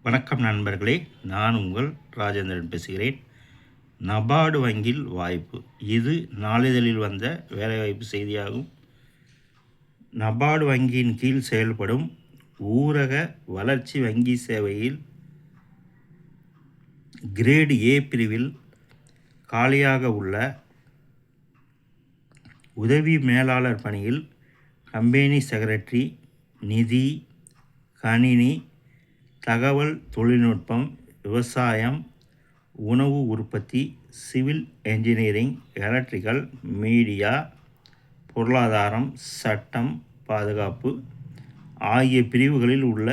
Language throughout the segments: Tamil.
வணக்கம் நண்பர்களே, நான் உங்கள் ராஜேந்திரன் பேசுகிறேன். நபார்டு வங்கியில் வாய்ப்பு, இது நாளிதழில் வந்த வேலைவாய்ப்பு செய்தியாகும். நபார்டு வங்கியின் கீழ் செயல்படும் ஊரக வளர்ச்சி வங்கி சேவையில் கிரேடு ஏ பிரிவில் காலியாக உள்ள உதவி மேலாளர் பணியில் கம்பெனி செக்ரட்டரி, நிதி, கணினி, தகவல் தொழில்நுட்பம், விவசாயம், உணவு உற்பத்தி, சிவில் என்ஜினியரிங், எலக்ட்ரிக்கல், மீடியா, பொருளாதாரம், சட்டம், பாதுகாப்பு ஆகிய பிரிவுகளில் உள்ள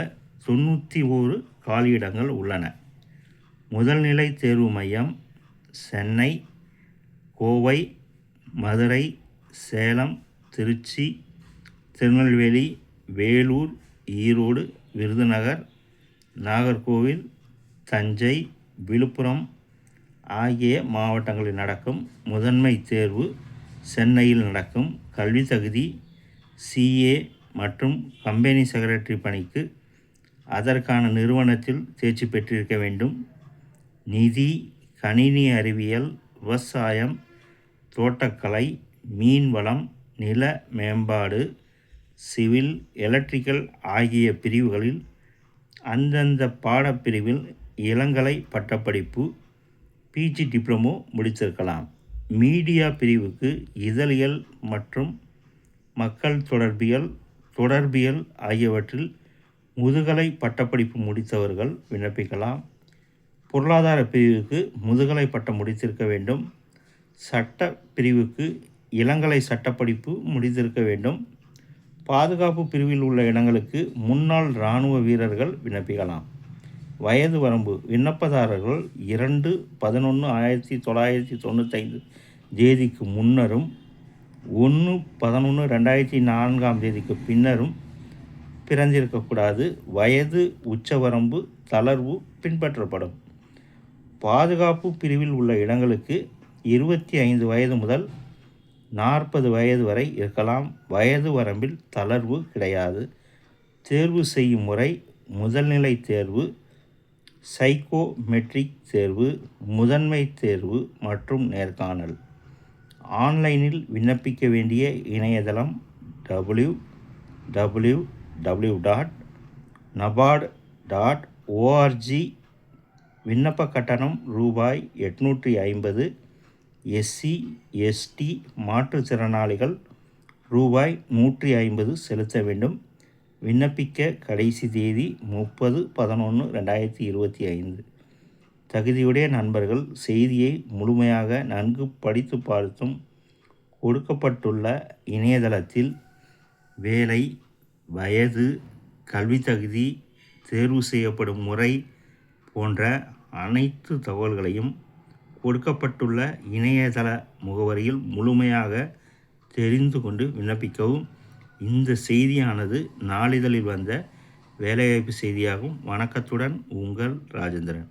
91 காலியிடங்கள் உள்ளன. முதல்நிலை தேர்வு மையம் சென்னை, கோவை, மதுரை, சேலம், திருச்சி, திருநெல்வேலி, வேலூர், ஈரோடு, விருதுநகர், நாகர்கோவில், தஞ்சை, விழுப்புரம் ஆகிய மாவட்டங்களில் நடக்கும். முதன்மை தேர்வு சென்னையில் நடக்கும். கல்வி தகுதி CA மற்றும் கம்பெனி செக்ரட்டரி பணிக்கு அதற்கான நிறுவனத்தில் தேர்ச்சி பெற்றிருக்க வேண்டும். நிதி, கணினி அறிவியல், விவசாயம், தோட்டக்கலை, மீன்வளம், நில மேம்பாடு, சிவில், எலக்ட்ரிக்கல் ஆகிய பிரிவுகளில் அந்தந்த பாடப்பிரிவில் இளங்கலை பட்டப்படிப்பு, PG டிப்ளமோ முடித்திருக்கலாம். மீடியா பிரிவுக்கு இதழியல் மற்றும் மக்கள் தொடர்பியல் ஆகியவற்றில் முதுகலை பட்டப்படிப்பு முடித்தவர்கள் விண்ணப்பிக்கலாம். பொருளாதார பிரிவுக்கு முதுகலை பட்டம் முடித்திருக்க வேண்டும். சட்ட பிரிவுக்கு இளங்கலை சட்டப்படிப்பு முடித்திருக்க வேண்டும். பாதுகாப்பு பிரிவில் உள்ள இடங்களுக்கு முன்னாள் இராணுவ வீரர்கள் விண்ணப்பிக்கலாம். வயது வரம்பு விண்ணப்பதாரர்கள் 2/11/1995 தேதிக்கு முன்னரும் 1/11/2004 தேதிக்கு பின்னரும் பிறந்திருக்கக்கூடாது. வயது உச்சவரம்பு தளர்வு பின்பற்றப்படும். பாதுகாப்பு பிரிவில் உள்ள இடங்களுக்கு 25 வயது முதல் 40 வயது வரை இருக்கலாம். வயது வரம்பில் தளர்வு கிடையாது. தேர்வு செய்யும் முறை முதல்நிலை தேர்வு, சைக்கோமெட்ரிக் தேர்வு, முதன்மை தேர்வு மற்றும் நேர்காணல். ஆன்லைனில் விண்ணப்பிக்க வேண்டிய இணையதளம் www.nabard.org. விண்ணப்ப கட்டணம் ரூபாய் 850. SC, ST மாற்றுத்திறனாளிகள் ரூபாய் 150 செலுத்த வேண்டும். விண்ணப்பிக்க கடைசி தேதி 30/11/2025. தகுதியுடைய நண்பர்கள் செய்தியை முழுமையாக நன்கு படித்து பார்த்தும் கொடுக்கப்பட்டுள்ள இணையதளத்தில் வேலை, வயது, கல்வி தகுதி, தேர்வு செய்யப்படும் முறை போன்ற அனைத்து தகவல்களையும் கொடுக்கப்பட்டுள்ள இணையதள முகவரியில் முழுமையாக தெரிந்து கொண்டு விண்ணப்பிக்கவும். இந்த செய்தியானது நாளிதழில் வந்த வேலைவாய்ப்பு செய்தியாகும். வணக்கத்துடன் உங்கள் ராஜேந்திரன்.